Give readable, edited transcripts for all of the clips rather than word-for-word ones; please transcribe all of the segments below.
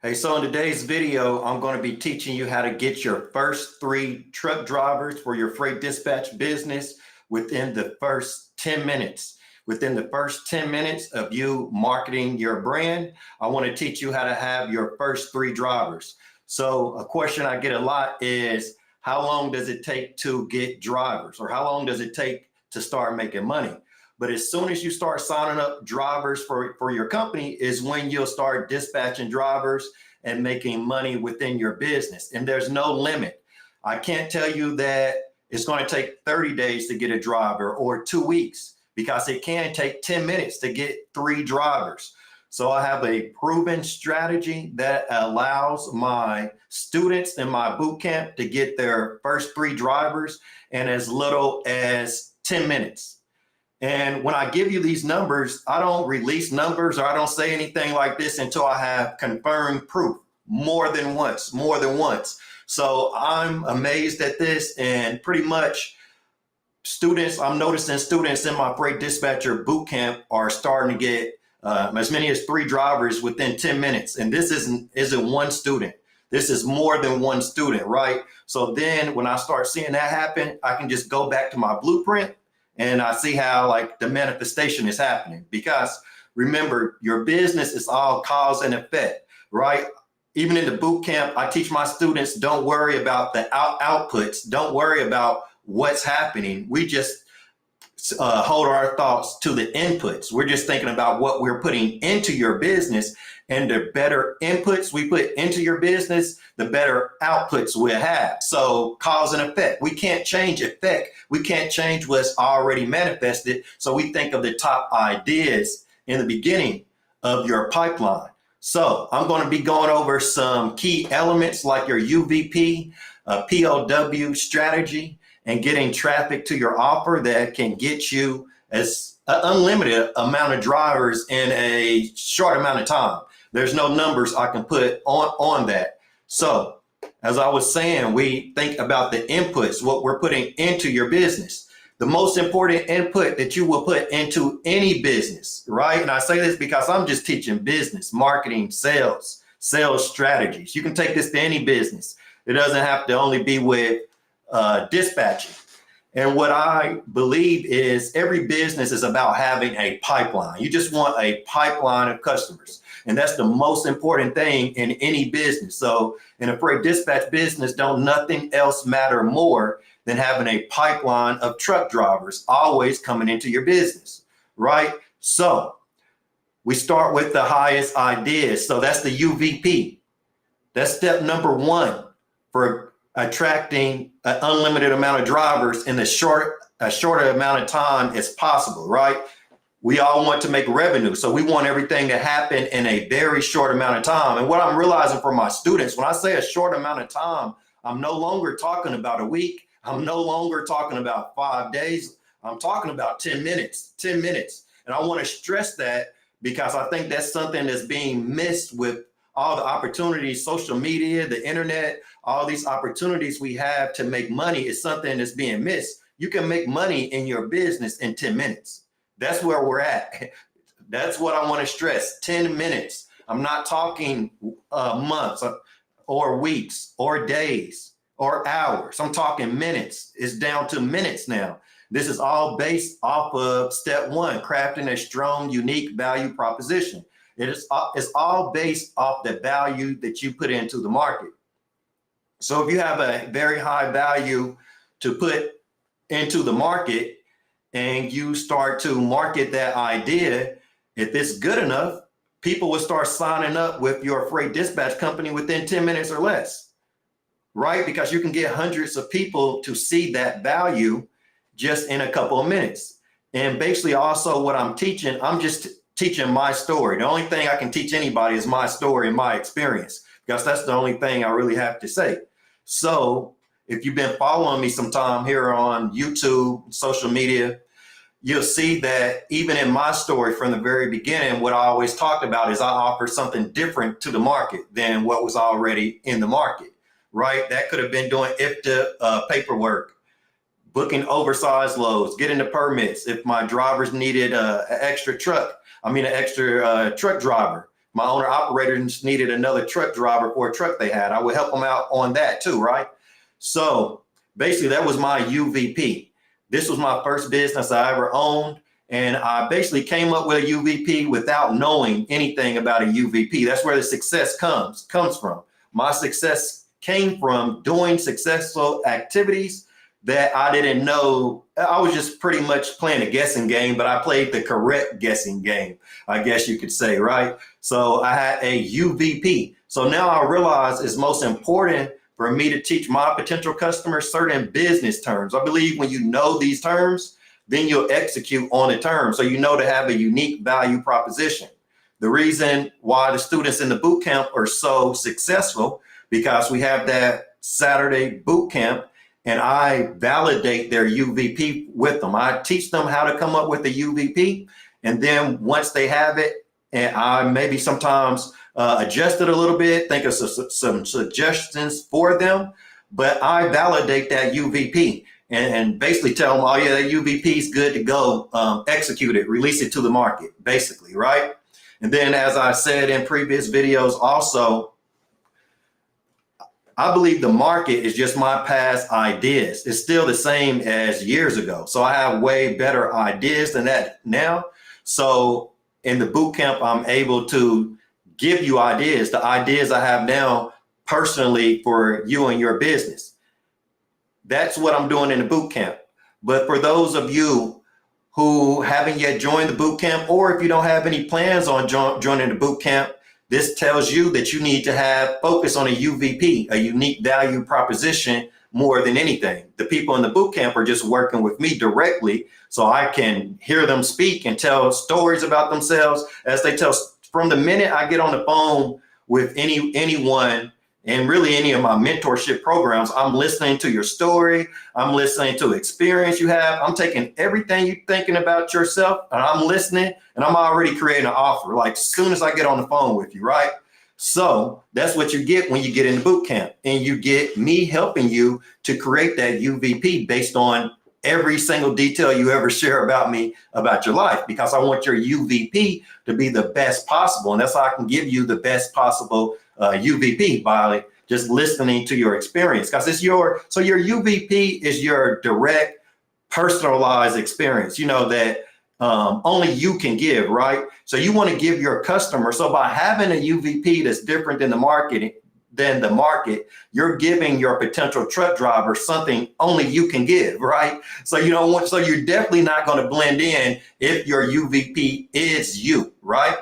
Hey, so in today's video, I'm going to be teaching you how to get your first 3 truck drivers for your freight dispatch business within the first 10 minutes. Within the first 10 minutes of you marketing your brand, I want to teach you how to have your first 3 drivers. So a question I get a lot is, how long does it take to get drivers, or how long does it take to start making money? But as soon as you start signing up drivers for your company is when you'll start dispatching drivers and making money within your business. And there's no limit. I can't tell you that it's going to take 30 days to get a driver or 2 weeks, because it can take 10 minutes to get 3 drivers. So I have a proven strategy that allows my students in my boot camp to get their first 3 drivers in as little as 10 minutes. And when I give you these numbers, I don't release numbers, or I don't say anything like this until I have confirmed proof more than once. So I'm amazed at this, and pretty much I'm noticing students in my freight dispatcher bootcamp are starting to get as many as 3 drivers within 10 minutes. And this isn't one student. This is more than one student, right? So then when I start seeing that happen, I can just go back to my blueprint and I see how like the manifestation is happening. Because remember, your business is all cause and effect, right? Even in the boot camp, I teach my students, don't worry about the outputs. Don't worry about what's happening. We just hold our thoughts to the inputs. We're just thinking about what we're putting into your business, and the better inputs we put into your business, the better outputs we'll have. So cause and effect. We can't change effect. We can't change what's already manifested. So we think of the top ideas in the beginning of your pipeline. So I'm going to be going over some key elements like your UVP, POW strategy, and getting traffic to your offer that can get you as an unlimited amount of drivers in a short amount of time. There's no numbers I can put on that. So as I was saying, we think about the inputs, what we're putting into your business. The most important input that you will put into any business, right? And I say this because I'm just teaching business, marketing, sales strategies. You can take this to any business. It doesn't have to only be with dispatching. And what I believe is every business is about having a pipeline. You just want a pipeline of customers. And that's the most important thing in any business. So in a freight dispatch business, don't nothing else matter more than having a pipeline of truck drivers always coming into your business, right? So we start with the highest ideas. So that's the UVP. That's step number 1 for attracting an unlimited amount of drivers in as shorter amount of time as possible, right? We all want to make revenue. So we want everything to happen in a very short amount of time. And what I'm realizing for my students, when I say a short amount of time, I'm no longer talking about a week. I'm no longer talking about 5 days. I'm talking about 10 minutes. And I want to stress that because I think that's something that's being missed with all the opportunities, social media, the internet, all these opportunities we have to make money is something that's being missed. You can make money in your business in 10 minutes. That's where we're at. That's what I want to stress, 10 minutes. I'm not talking months or weeks or days or hours. I'm talking minutes. It's down to minutes now. This is all based off of step 1, crafting a strong, unique value proposition. It's all based off the value that you put into the market. So if you have a very high value to put into the market and you start to market that idea, if it's good enough, people will start signing up with your freight dispatch company within 10 minutes or less, right? Because you can get hundreds of people to see that value just in a couple of minutes. And basically also what I'm teaching, I'm just teaching my story. The only thing I can teach anybody is my story and my experience, because that's the only thing I really have to say. So if you've been following me sometime here on YouTube, social media, you'll see that even in my story from the very beginning, what I always talked about is I offer something different to the market than what was already in the market, right? That could have been doing IFTA paperwork, booking oversized loads, getting the permits. If my drivers needed an extra truck driver, my owner operators needed another truck driver for a truck they had. I would help them out on that too, right? So basically that was my UVP. This was my first business I ever owned. And I basically came up with a UVP without knowing anything about a UVP. That's where the success comes from. My success came from doing successful activities that I didn't know. I was just pretty much playing a guessing game, but I played the correct guessing game, I guess you could say, right? So I had a UVP. So now I realize it's most important for me to teach my potential customers certain business terms. I believe when you know these terms, then you'll execute on the terms. So you know to have a unique value proposition. The reason why the students in the boot camp are so successful, because we have that Saturday boot camp and I validate their UVP with them. I teach them how to come up with a UVP. And then once they have it, and I maybe sometimes adjust it a little bit, think of some suggestions for them, but I validate that UVP. And basically tell them, oh yeah, that UVP is good to go, execute it, release it to the market, basically, right? And then as I said in previous videos also, I believe the market is just my past ideas. It's still the same as years ago. So I have way better ideas than that now. So in the boot camp, I'm able to give you ideas, the ideas I have now personally for you and your business. That's what I'm doing in the boot camp. But for those of you who haven't yet joined the boot camp, or if you don't have any plans on joining the boot camp, this tells you that you need to have focus on a UVP, a unique value proposition, more than anything. The people in the boot camp are just working with me directly, so I can hear them speak and tell stories about themselves as they tell. From the minute I get on the phone with anyone, and really any of my mentorship programs, I'm listening to your story. I'm listening to experience you have. I'm taking everything you're thinking about yourself and I'm listening and I'm already creating an offer like as soon as I get on the phone with you, right? So that's what you get when you get in the boot camp, and you get me helping you to create that UVP based on every single detail you ever share about me, about your life, because I want your UVP to be the best possible. And that's how I can give you the best possible UVP by just listening to your experience, because it's your UVP is your direct personalized experience, you know, that only you can give, right? So you want to give your customer. So by having a UVP that's different than the market, you're giving your potential truck driver something only you can give, right? So you don't want, so you're definitely not going to blend in if your UVP is you, right?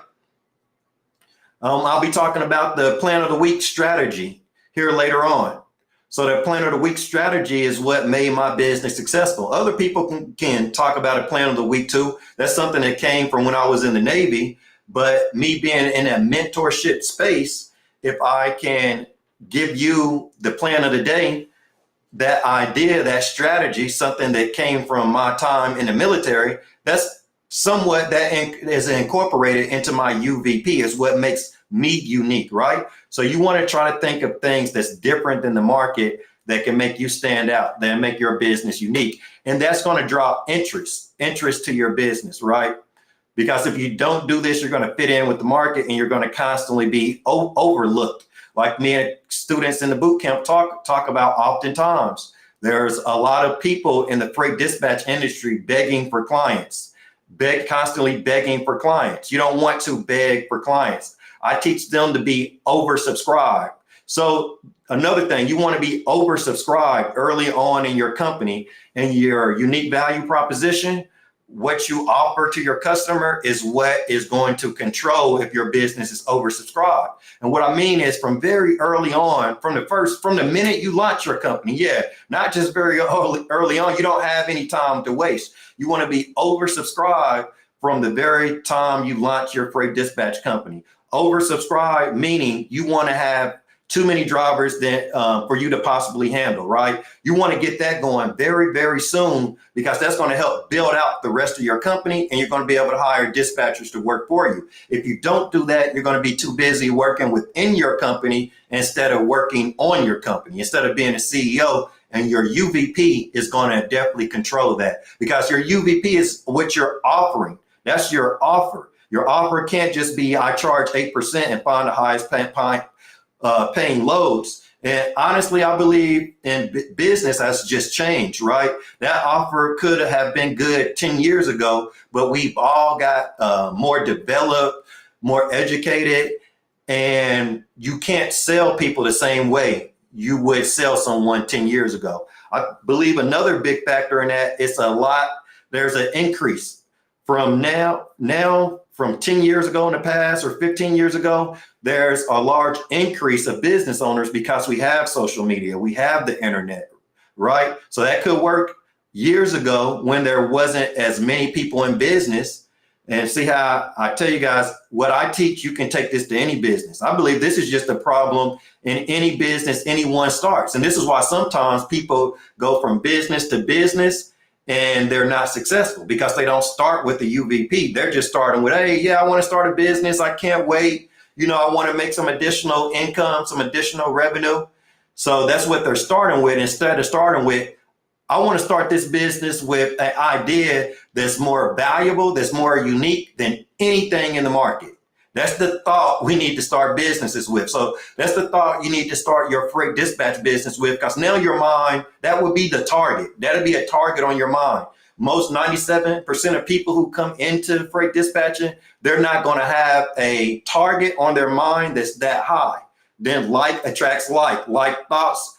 I'll be talking about the plan of the week strategy here later on. So the plan of the week strategy is what made my business successful. Other people can talk about a plan of the week too. That's something that came from when I was in the Navy. But me being in a mentorship space, if I can give you the plan of the day, that idea, that strategy, something that came from my time in the military, that's somewhat that is incorporated into my UVP, is what makes me unique, right? So you want to try to think of things that's different than the market that can make you stand out, that make your business unique. And that's going to draw interest to your business, right? Because if you don't do this, you're going to fit in with the market and you're going to constantly be overlooked. Like me and students in the boot camp talk about oftentimes, there's a lot of people in the freight dispatch industry begging for clients, constantly begging for clients. You don't want to beg for clients. I teach them to be oversubscribed. So another thing, you want to be oversubscribed early on in your company, and your unique value proposition, what you offer to your customer, is what is going to control if your business is oversubscribed. And what I mean is from very early on, from the minute you launch your company, not just very early on, you don't have any time to waste. You want to be oversubscribed from the very time you launch your freight dispatch company. Oversubscribed meaning you want to have too many drivers that for you to possibly handle, right? You want to get that going very, very soon, because that's going to help build out the rest of your company, and you're going to be able to hire dispatchers to work for you. If you don't do that, you're going to be too busy working within your company instead of working on your company, instead of being a CEO. And your UVP is going to definitely control that, because your UVP is what you're offering. That's your offer. Your offer can't just be, I charge 8% and find the highest paying loads. And honestly, I believe in business has just changed, right? That offer could have been good 10 years ago, but we've all got more developed, more educated, and you can't sell people the same way you would sell someone 10 years ago. I believe another big factor in that, there's an increase from from 10 years ago in the past or 15 years ago, there's a large increase of business owners because we have social media, we have the internet, right? So that could work years ago when there wasn't as many people in business. And see how I tell you guys, what I teach, you can take this to any business. I believe this is just a problem in any business anyone starts. And this is why sometimes people go from business to business and they're not successful because they don't start with the UVP. They're just starting with, hey, yeah, I want to start a business. I can't wait. I want to make some additional income, some additional revenue. So that's what they're starting with instead of starting with, I want to start this business with an idea that's more valuable, that's more unique than anything in the market. That's the thought we need to start businesses with. So that's the thought you need to start your freight dispatch business with, because now your mind, that would be the target. That'll be a target on your mind. Most 97% of people who come into freight dispatching, they're not going to have a target on their mind that's that high. Then like attracts like. Like thoughts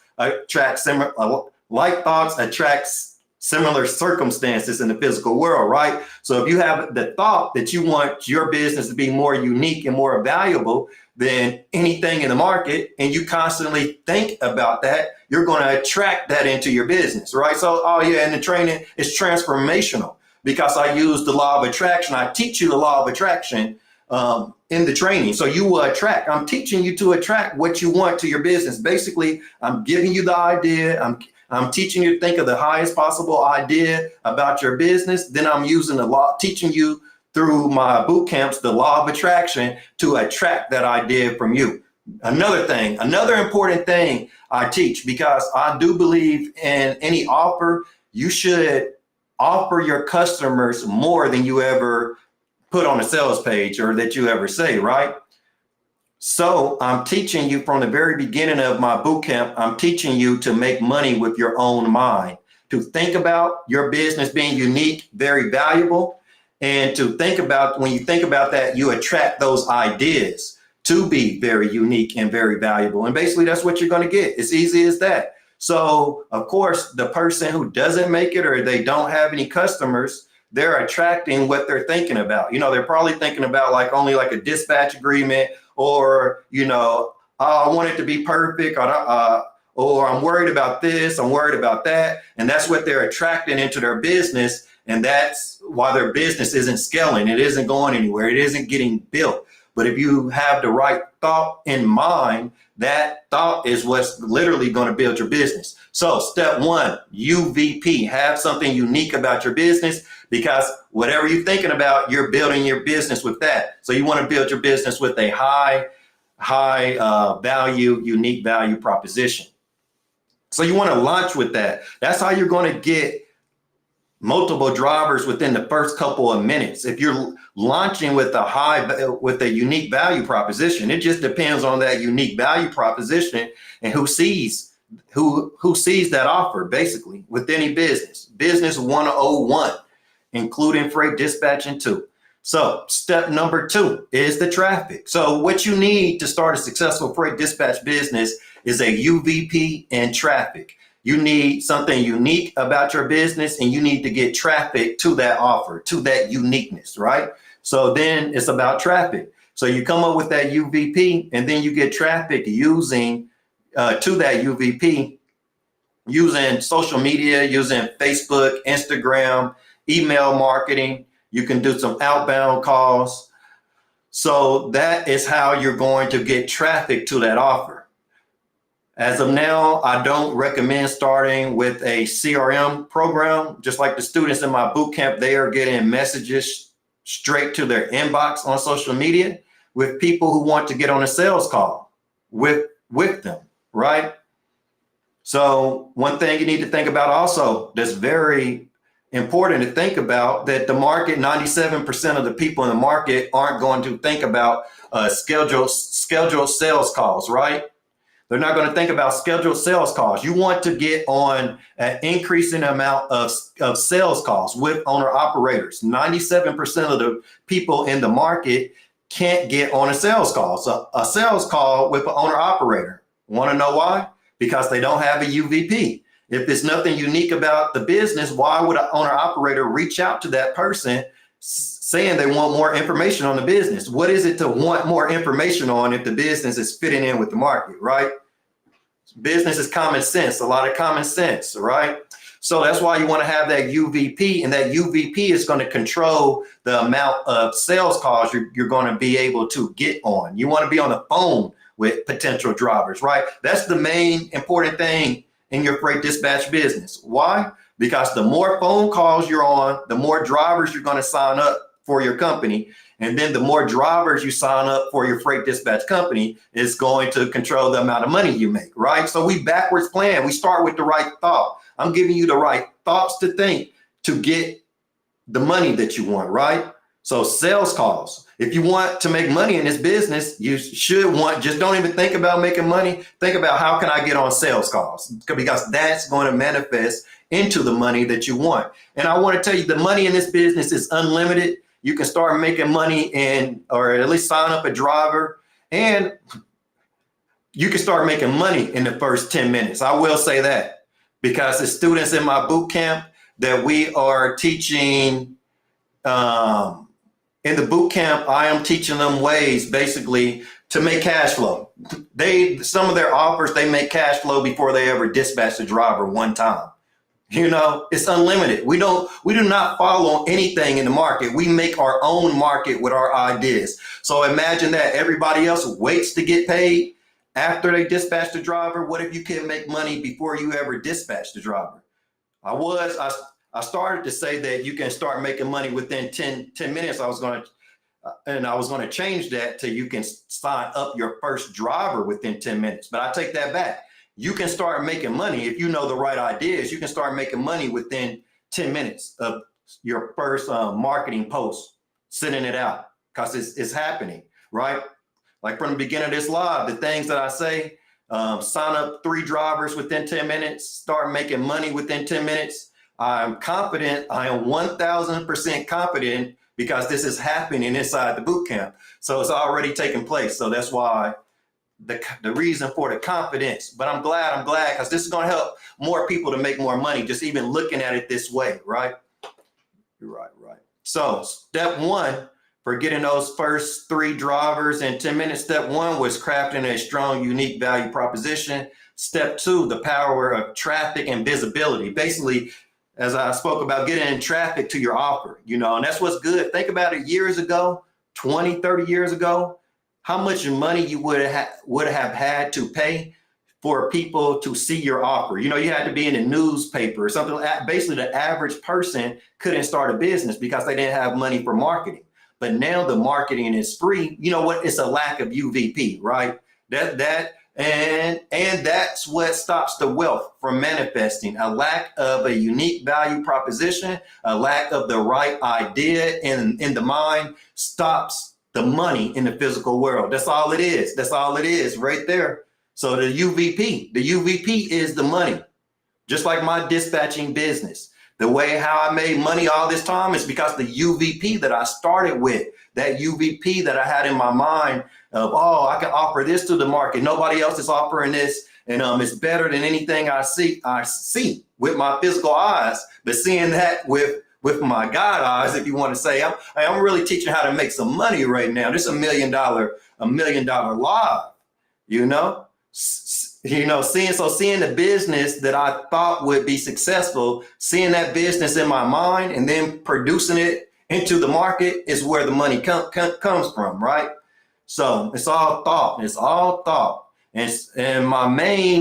attracts similar circumstances in the physical world, right? So if you have the thought that you want your business to be more unique and more valuable than anything in the market, and you constantly think about that, you're going to attract that into your business, right? So, and the training is transformational because I use the law of attraction. I teach you the law of attraction in the training. So you will attract. I'm teaching you to attract what you want to your business. Basically, I'm giving you the idea. I'm teaching you to think of the highest possible idea about your business. Then I'm using the law, teaching you through my boot camps, the law of attraction to attract that idea from you. Another important thing I teach, because I do believe in any offer, you should offer your customers more than you ever put on a sales page or that you ever say, right? So I'm teaching you from the very beginning of my boot camp, I'm teaching you to make money with your own mind, to think about your business being unique, very valuable, and to think about, when you think about that, you attract those ideas to be very unique and very valuable. And basically that's what you're going to get. It's easy as that. So of course, the person who doesn't make it or they don't have any customers, they're attracting what they're thinking about. They're probably thinking about only a dispatch agreement, or, I want it to be perfect, or I'm worried about this, I'm worried about that. And that's what they're attracting into their business. And that's why their business isn't scaling. It isn't going anywhere. It isn't getting built. But if you have the right thought in mind, that thought is what's literally going to build your business. So step one, UVP, have something unique about your business, because whatever you're thinking about, you're building your business with that. So you want to build your business with a high value, unique value proposition. So you want to launch with that. That's how you're going to get multiple drivers within the first couple of minutes. If you're launching with a unique value proposition, it just depends on that unique value proposition and who sees that offer, basically, with any business. Business 101, including freight dispatching too. So step number 2 is the traffic. So what you need to start a successful freight dispatch business is a UVP and traffic. You need something unique about your business, and you need to get traffic to that offer, to that uniqueness, right? So then it's about traffic. So you come up with that UVP, and then you get traffic using to that UVP, using social media, using Facebook, Instagram, email marketing. You can do some outbound calls. So that is how you're going to get traffic to that offer. As of now, I don't recommend starting with a CRM program. Just like the students in my boot camp, they are getting messages straight to their inbox on social media with people who want to get on a sales call with them, right? So one thing you need to think about also that's very important to think about that the market, 97% of the people in the market aren't going to think about scheduled sales calls, right? They're not going to think about scheduled sales calls. You want to get on an increasing amount of sales calls with owner operators. 97% of the people in the market can't get on a sales call. So a sales call with an owner operator. Want to know why? Because they don't have a UVP. If there's nothing unique about the business, why would an owner operator reach out to that person saying they want more information on the business? What is it to want more information on if the business is fitting in with the market, right? Business is common sense, a lot of common sense, right? So that's why you want to have that UVP, and that UVP is going to control the amount of sales calls you're going to be able to get on. You want to be on the phone with potential drivers, right? That's the main important thing in your freight dispatch business. Why? Because the more phone calls you're on, the more drivers you're going to sign up for your company. And then the more drivers you sign up for your freight dispatch company is going to control the amount of money you make, right? So we backwards plan. We start with the right thought. I'm giving you the right thoughts to think to get the money that you want, right? So sales calls. If you want to make money in this business, you should just don't even think about making money. Think about how can I get on sales calls, because that's going to manifest into the money that you want. And I want to tell you, the money in this business is unlimited. You can start making money or at least sign up a driver, and you can start making money in the first 10 minutes. I will say that, because the students in my boot camp that we are teaching, in the boot camp, I am teaching them ways basically to make cash flow. Some of their offers, they make cash flow before they ever dispatch the driver one time. You know, it's unlimited. We do not follow anything in the market. We make our own market with our ideas. So imagine that everybody else waits to get paid after they dispatch the driver. What if you can make money before you ever dispatch the driver? I started to say that you can start making money within 10 minutes. I was going to change that to you can sign up your first driver within 10 minutes. But I take that back. You can start making money if you know the right ideas. You can start making money within 10 minutes of your first marketing post, sending it out, because it's happening, right? Like from the beginning of this live, the things that I say, sign up 3 drivers within 10 minutes, start making money within 10 minutes. I'm confident. I am 1000% confident, because this is happening inside the boot camp. So it's already taking place. So that's why the reason for the confidence. But I'm glad, because this is going to help more people to make more money, just even looking at it this way, right? You're right. So step 1 for getting those first 3 drivers in 10 minutes. Step 1 was crafting a strong, unique value proposition. Step 2, the power of traffic and visibility. Basically, as I spoke about, getting traffic to your offer, and that's what's good. Think about it, years ago, 20, 30 years ago, how much money you would have had to pay for people to see your offer. You had to be in a newspaper or something. Basically, the average person couldn't start a business because they didn't have money for marketing. But now the marketing is free. You know what? It's a lack of UVP, right? And that's what stops the wealth from manifesting. A lack of a unique value proposition, a lack of the right idea in the mind stops the money in the physical world. That's all it is. That's all it is right there. So the UVP is the money. Just like my dispatching business. The way how I made money all this time is because the UVP that I started with, that UVP that I had in my mind of, I can offer this to the market. Nobody else is offering this. And it's better than anything I see with my physical eyes. But seeing that with my God eyes, if you want to say, I'm really teaching how to make some money right now. This is $1 million live, seeing the business that I thought would be successful, seeing that business in my mind and then producing it into the market is where the money comes from, right? So it's all thought. It's all thought. And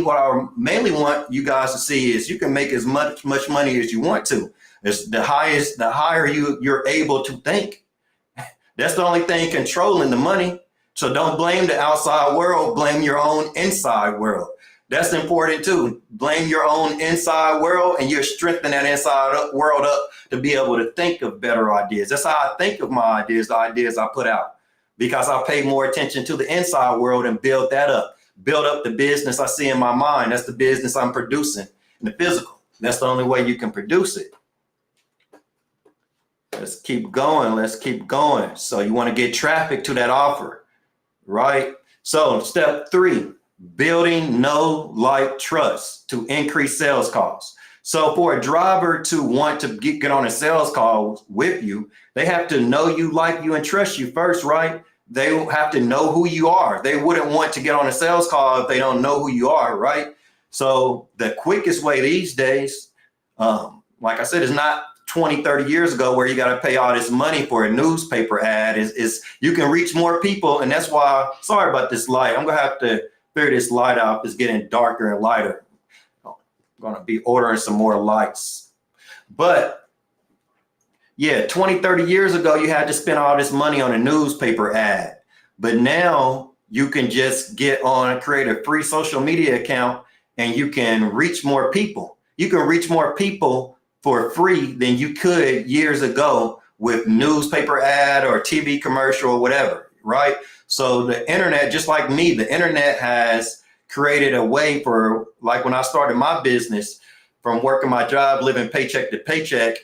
what I mainly want you guys to see is you can make as much money as you want to. It's the higher you're able to think. That's the only thing controlling the money. So don't blame the outside world, blame your own inside world. That's important too. Blame your own inside world, and you're strengthening that inside world up to be able to think of better ideas. That's how I think of my ideas, the ideas I put out, because I pay more attention to the inside world and build that up. Build up the business I see in my mind. That's the business I'm producing in the physical. That's the only way you can produce it. Let's keep going. Let's keep going. So you want to get traffic to that offer, right? So step 3, building know, like, trust to increase sales calls. So for a driver to want to get on a sales call with you, they have to know you, like you, and trust you first, right? They have to know who you are. They wouldn't want to get on a sales call if they don't know who you are, right? So the quickest way these days, like I said, is not 20, 30 years ago where you got to pay all this money for a newspaper ad. Is you can reach more people. And that's why, sorry about this light. I'm going to have to figure this light out. It's getting darker and lighter. I'm going to be ordering some more lights. But yeah, 20, 30 years ago, you had to spend all this money on a newspaper ad. But now you can just get on, create a free social media account, and you can reach more people. You can reach more people for free than you could years ago with newspaper ad or TV commercial or whatever, right? So the internet, just like me, the internet has created a way for, like when I started my business, from working my job, living paycheck to paycheck,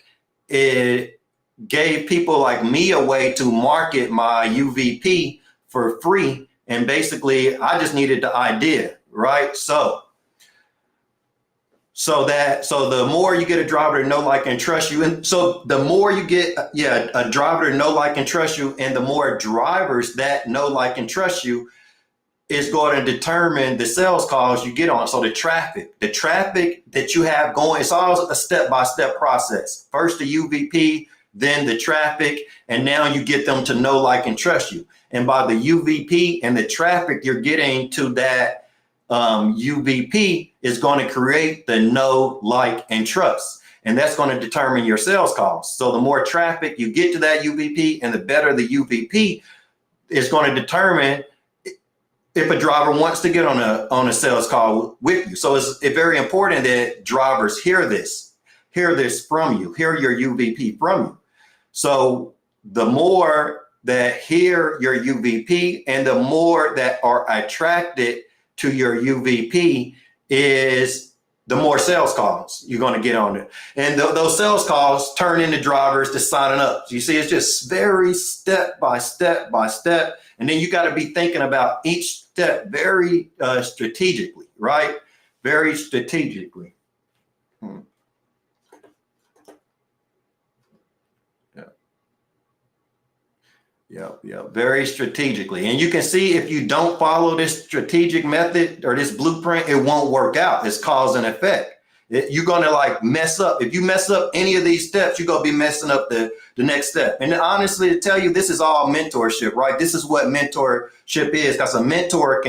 it gave people like me a way to market my UVP for free. And basically I just needed the idea, right? So the more you get a driver to know, like, and trust you, and so the more you get a driver to know, like, and trust you, and the more drivers that know, like, and trust you is going to determine the sales calls you get on. So the traffic that you have going, it's all a step-by-step process. First the UVP, then the traffic, and now you get them to know, like, and trust you. And by the UVP and the traffic you're getting to that UVP is going to create the know, like, and trust. And that's going to determine your sales calls. So the more traffic you get to that UVP and the better the UVP is going to determine if a driver wants to get on a sales call with you. So it's very important that drivers hear this from you, hear your UVP from you. So the more that hear your UVP and the more that are attracted to your UVP is the more sales calls you're going to get on it. And those sales calls turn into drivers to signing up. So you see, it's just very step by step by step. And then you got to be thinking about each step very strategically, right? Very strategically. Yeah, very strategically. And you can see if you don't follow this strategic method or this blueprint, it won't work out. It's cause and effect. You're going to like mess up. If you mess up any of these steps, you're going to be messing up the next step. And honestly, to tell you, this is all mentorship, right? This is what mentorship is, because a mentor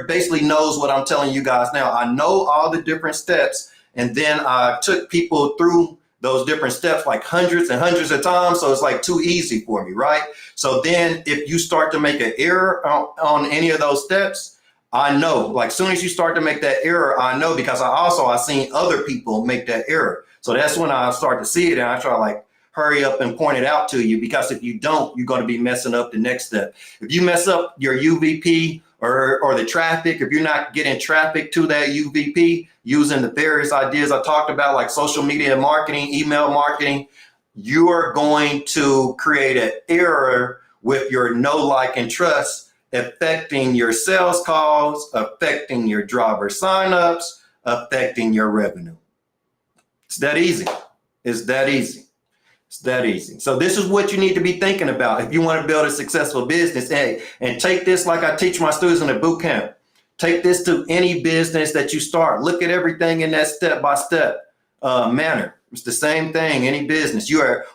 basically knows what I'm telling you guys now. I know all the different steps, and then I took people through those different steps like hundreds and hundreds of times. So it's like too easy for me, right? So then if you start to make an error on any of those steps, I know, like soon as you start to make that error, I know, because I seen other people make that error. So that's when I start to see it, and I try to like hurry up and point it out to you, because if you don't, you're going to be messing up the next step. If you mess up your UVP or the traffic, if you're not getting traffic to that UVP using the various ideas I talked about, like social media marketing, email marketing, you are going to create an error with your know, like, and trust, affecting your sales calls, affecting your driver signups, affecting your revenue. It's that easy. It's that easy. It's that easy. So this is what you need to be thinking about if you want to build a successful business. Hey, and take this like I teach my students in the boot camp. Take this to any business that you start. Look at everything in that step-by-step manner. It's the same thing, any business.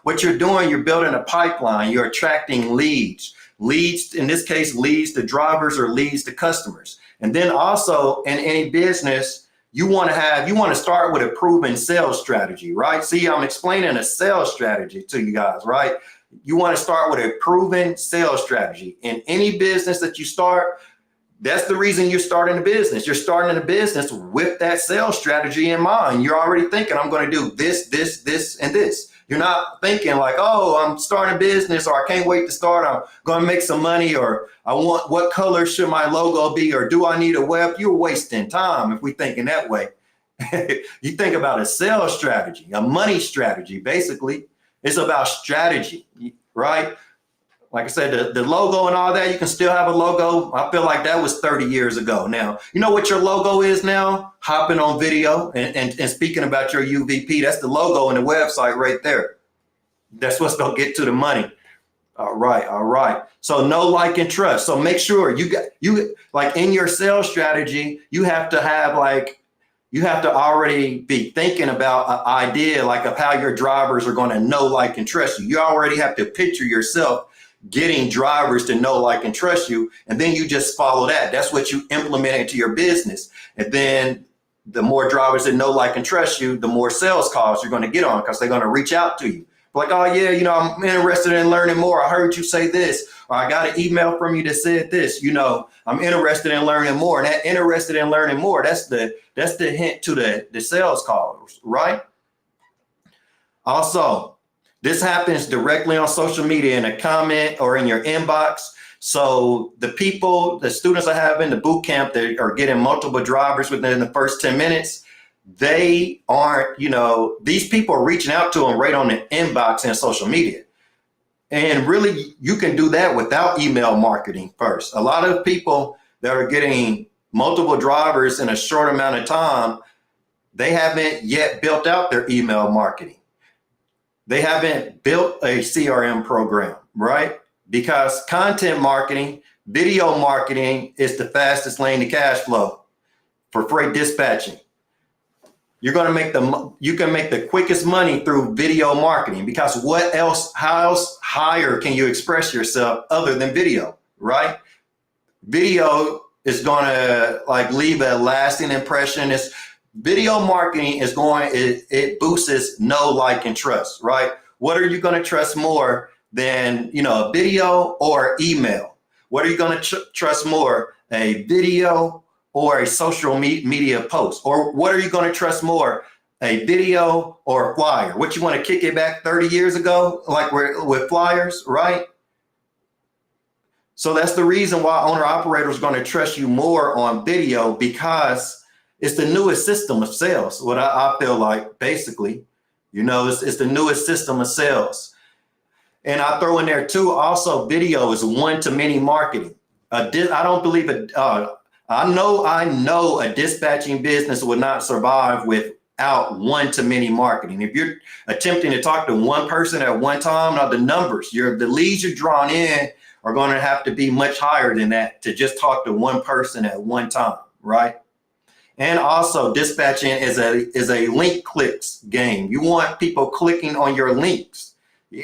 What you're doing, you're building a pipeline. You're attracting leads. Leads, in this case, leads to drivers or leads to customers. And then also in any business, you want to start with a proven sales strategy, right? See, I'm explaining a sales strategy to you guys, right? You want to start with a proven sales strategy. In any business that you start, That's the reason you're starting a business. You're starting a business with that sales strategy in mind. You're already thinking, I'm going to do this, this, this, and this. You're not thinking like, oh, I'm starting a business, or I can't wait to start. I'm going to make some money, or what color should my logo be, or do I need a web? You're wasting time if we thinking that way. You think about a sales strategy, a money strategy. Basically, it's about strategy, right? Like I said, the logo and all that, you can still have a logo. I feel like that was 30 years ago. Now, you know what your logo is now? Hopping on video and speaking about your UVP. That's the logo and the website right there. That's what's going to get to the money. All right. All right. So know, like, and trust. So make sure you like in your sales strategy, you have to already be thinking about an idea like of how your drivers are going to know, like, and trust you. You already have to picture yourself getting drivers to know, like, and trust you. And then you just follow that. That's what you implement into your business. And then the more drivers that know, like, and trust you, the more sales calls you're going to get on, because they're going to reach out to you. Like, oh yeah, I'm interested in learning more. I heard you say this, or I got an email from you that said this, I'm interested in learning more. And that interested in learning more, that's the hint to the sales calls, right? Also, this happens directly on social media in a comment or in your inbox. So the students I have in the boot camp that are getting multiple drivers within the first 10 minutes, they aren't, these people are reaching out to them right on the inbox and social media. And really, you can do that without email marketing first. A lot of people that are getting multiple drivers in a short amount of time, they haven't yet built out their email marketing. They haven't built a CRM program, right? Because content marketing, video marketing is the fastest lane to cash flow for freight dispatching. You can make the quickest money through video marketing, because how else higher can you express yourself other than video, right? Video is going to leave a lasting impression. Video marketing it boosts know, like, and trust, right? What are you going to trust more than, a video or email? What are you going to trust more, a video or a social media post? Or what are you going to trust more, a video or a flyer? What, you want to kick it back 30 years ago, like with flyers, right? So that's the reason why owner operators are going to trust you more on video, because it's the newest system of sales. What I feel like, basically, it's the newest system of sales. And I throw in there too, also video is one-to-many marketing. I don't believe it. I know a dispatching business would not survive without one-to-many marketing. If you're attempting to talk to one person at one time, now the numbers, the leads you're drawing in are going to have to be much higher than that to just talk to one person at one time, right? And also, dispatching is a link clicks game. You want people clicking on your links.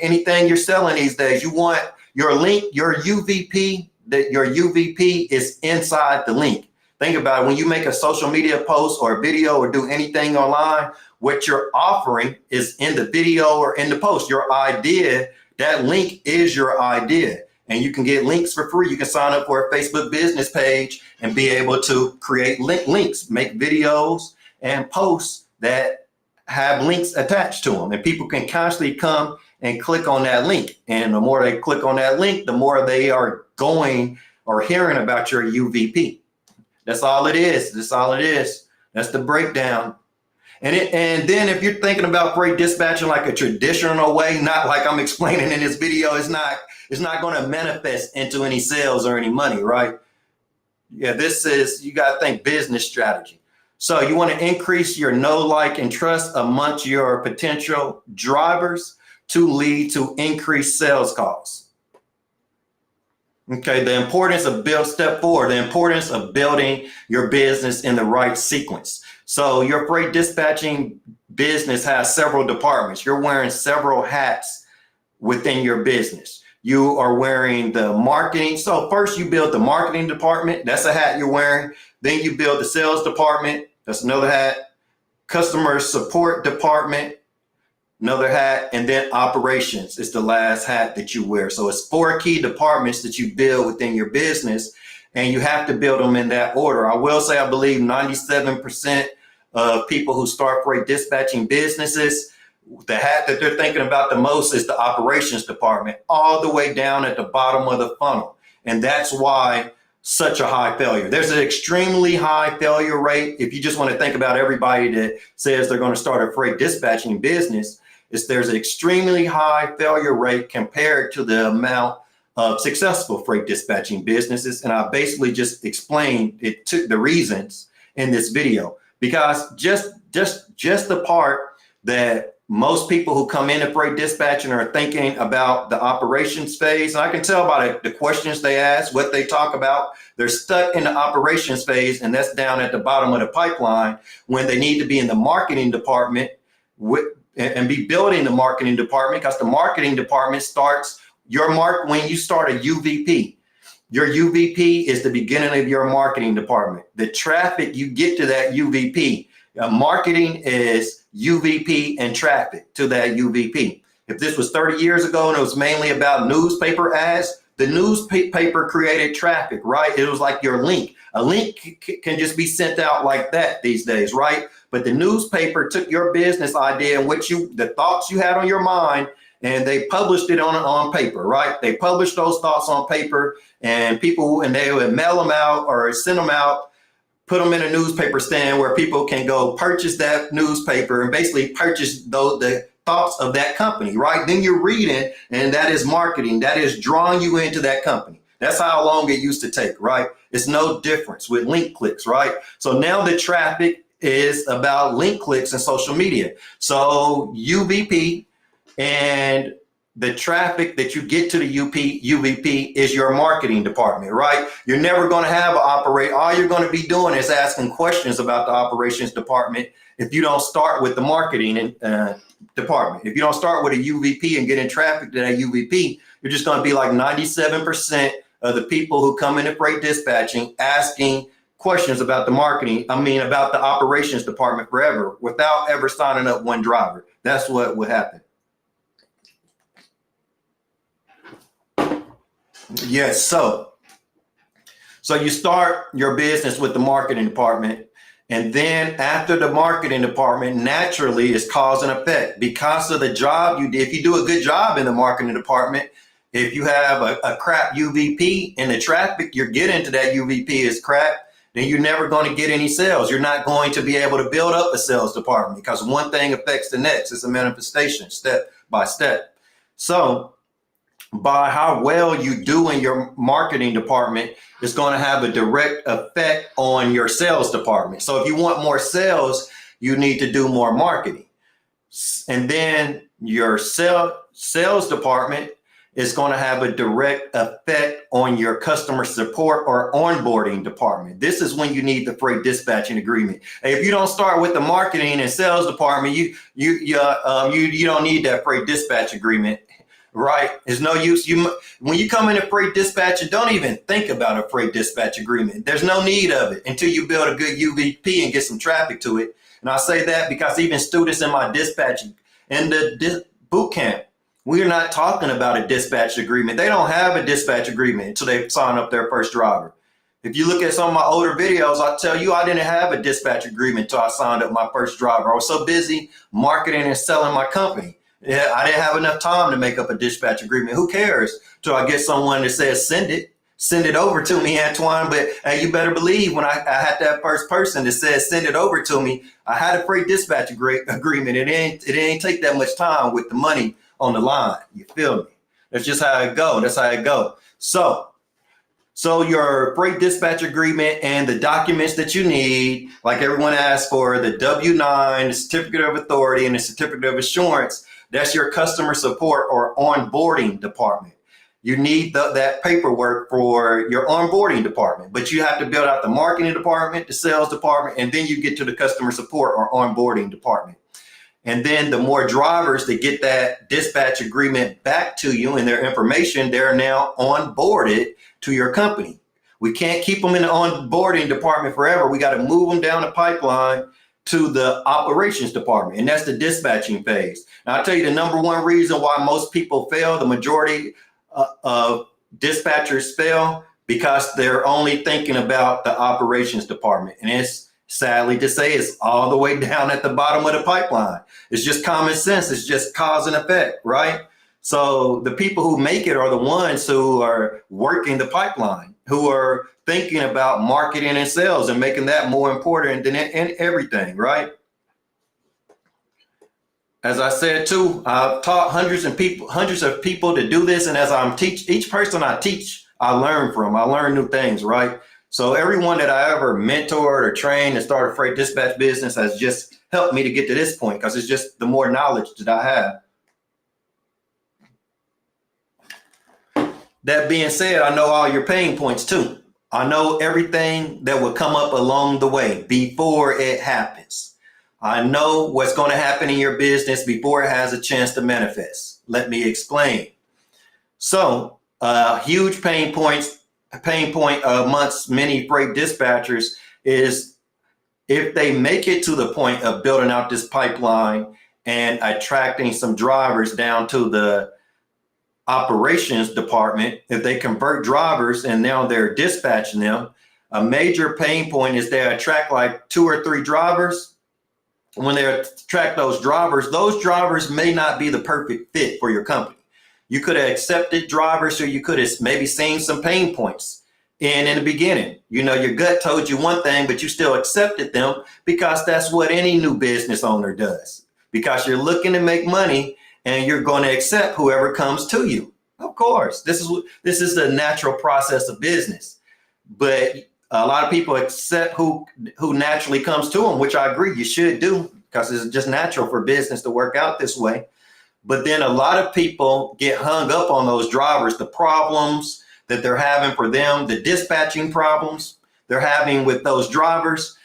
Anything you're selling these days, you want your link, your UVP, that your UVP is inside the link. Think about it. When you make a social media post or a video or do anything online, what you're offering is in the video or in the post. Your idea, that link is your idea. And you can get links for free. You can sign up for a Facebook business page and be able to create links, make videos and posts that have links attached to them. And people can constantly come and click on that link. And the more they click on that link, the more they are going or hearing about your UVP. That's all it is. That's all it is. That's the breakdown. And then if you're thinking about freight dispatching like a traditional way, not like I'm explaining in this video, it's not going to manifest into any sales or any money, right? Yeah, you got to think business strategy. So you want to increase your know, like, and trust amongst your potential drivers to lead to increased sales calls. Okay, the importance of the importance of building your business in the right sequence. So your freight dispatching business has several departments. You're wearing several hats within your business. You are wearing the marketing. So first you build the marketing department. That's a hat you're wearing. Then you build the sales department. That's another hat. Customer support department, another hat. And then operations is the last hat that you wear. So it's 4 key departments that you build within your business. and you have to build them in that order. I will say, I believe 97% of people who start freight dispatching businesses, the hat that they're thinking about the most is the operations department, all the way down at the bottom of the funnel. And that's why such a high failure. There's an extremely high failure rate. If you just want to think about everybody that says they're going to start a freight dispatching business, there's an extremely high failure rate compared to the amount of successful freight dispatching businesses. And I basically just explained it, took the reasons in this video, because just the part that most people who come into freight dispatching are thinking about the operations phase. And I can tell by the questions they ask, what they talk about. They're stuck in the operations phase, and that's down at the bottom of the pipeline, when they need to be in the marketing department and be building the marketing department, because the marketing department starts when you start a UVP. Your UVP is the beginning of your marketing department. The traffic you get to that UVP. Marketing is UVP and traffic to that UVP. If this was 30 years ago and it was mainly about newspaper ads, the newspaper created traffic, right? It was like your link. A link can just be sent out like that these days, right? But the newspaper took your business idea and the thoughts you had on your mind, and they published it on paper, right? They published those thoughts on paper, and they would mail them out or send them out, put them in a newspaper stand where people can go purchase that newspaper and basically purchase the thoughts of that company, right? Then you're reading, and that is marketing. That is drawing you into that company. That's how long it used to take, right? It's no difference with link clicks, right? So now the traffic is about link clicks and social media. So UVP and the traffic that you get to the UVP is your marketing department, right? You're never going to have an operator. All you're going to be doing is asking questions about the operations department if you don't start with the marketing department. If you don't start with a UVP and getting traffic to that UVP, you're just going to be like 97% of the people who come into freight dispatching asking questions about about the operations department forever without ever signing up one driver. That's what would happen. Yes, so you start your business with the marketing department, and then after the marketing department, naturally is cause and effect because of the job you did. If you do a good job in the marketing department, if you have a crap UVP and the traffic you're getting to that UVP is crap, then you're never going to get any sales. You're not going to be able to build up a sales department because one thing affects the next. It's a manifestation step by step. So by how well you do in your marketing department is going to have a direct effect on your sales department. So if you want more sales, you need to do more marketing. And then your sales department is going to have a direct effect on your customer support or onboarding department. This is when you need the freight dispatching agreement. If you don't start with the marketing and sales department, you don't need that freight dispatch agreement. Right. There's no use. When you come into freight dispatch, don't even think about a freight dispatch agreement. There's no need of it until you build a good UVP and get some traffic to it. And I say that because even students in my dispatching and the boot camp, we're not talking about a dispatch agreement. They don't have a dispatch agreement until they sign up their first driver. If you look at some of my older videos, I'll tell you I didn't have a dispatch agreement until I signed up my first driver. I was so busy marketing and selling my company. Yeah, I didn't have enough time to make up a dispatch agreement. Who cares till I get someone that says, send it over to me, Antoine. But hey, you better believe when I had that first person that says, send it over to me, I had a freight dispatch agreement. It didn't take that much time with the money on the line. You feel me? That's just how it go. That's how it go. So your freight dispatch agreement and the documents that you need, like everyone asks for, the W-9, the certificate of authority, and the certificate of assurance, that's your customer support or onboarding department. You need that paperwork for your onboarding department, but you have to build out the marketing department, the sales department, and then you get to the customer support or onboarding department. And then the more drivers that get that dispatch agreement back to you and their information, they're now onboarded to your company. We can't keep them in the onboarding department forever. We got to move them down the pipeline to the operations department, and that's the dispatching phase. Now, I'll tell you the number one reason why most people fail, the majority of dispatchers fail, because they're only thinking about the operations department. And it's sadly to say it's all the way down at the bottom of the pipeline. It's just common sense. It's just cause and effect, right? So the people who make it are the ones who are working the pipeline, who are thinking about marketing and sales and making that more important than everything, right? As I said too, I've taught hundreds of people to do this, and as I'm each person I teach, I learn from. I learn new things, right? So everyone that I ever mentored or trained and started a freight dispatch business has just helped me to get to this point, because it's just the more knowledge that I have. That being said, I know all your pain points too. I know everything that will come up along the way before it happens. I know what's going to happen in your business before it has a chance to manifest. Let me explain. So, huge pain point amongst many freight dispatchers is if they make it to the point of building out this pipeline and attracting some drivers down to the operations department, if they convert drivers and now they're dispatching them, a major pain point is they attract like 2 or 3 drivers. When they attract those drivers may not be the perfect fit for your company. You could have accepted drivers, or you could have maybe seen some pain points in the beginning. You know, your gut told you one thing, but you still accepted them because that's what any new business owner does. Because you're looking to make money and you're going to accept whoever comes to you. Of course, this is the natural process of business. But a lot of people accept who naturally comes to them, which I agree you should do, because it's just natural for business to work out this way. But then a lot of people get hung up on those drivers, the problems that they're having for them, the dispatching problems they're having with those drivers,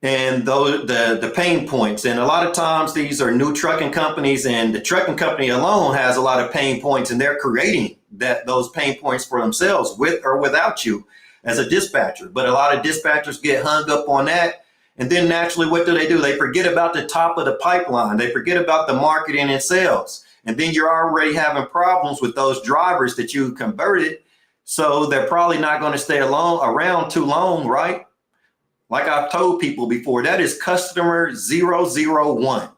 and the pain points. And a lot of times these are new trucking companies, and the trucking company alone has a lot of pain points, and they're creating those pain points for themselves, with or without you as a dispatcher. But a lot of dispatchers get hung up on that. And then naturally, what do? They forget about the top of the pipeline. They forget about the marketing and sales. And then you're already having problems with those drivers that you converted. So they're probably not going to stay around too long, right? Like I've told people before, that is customer 001.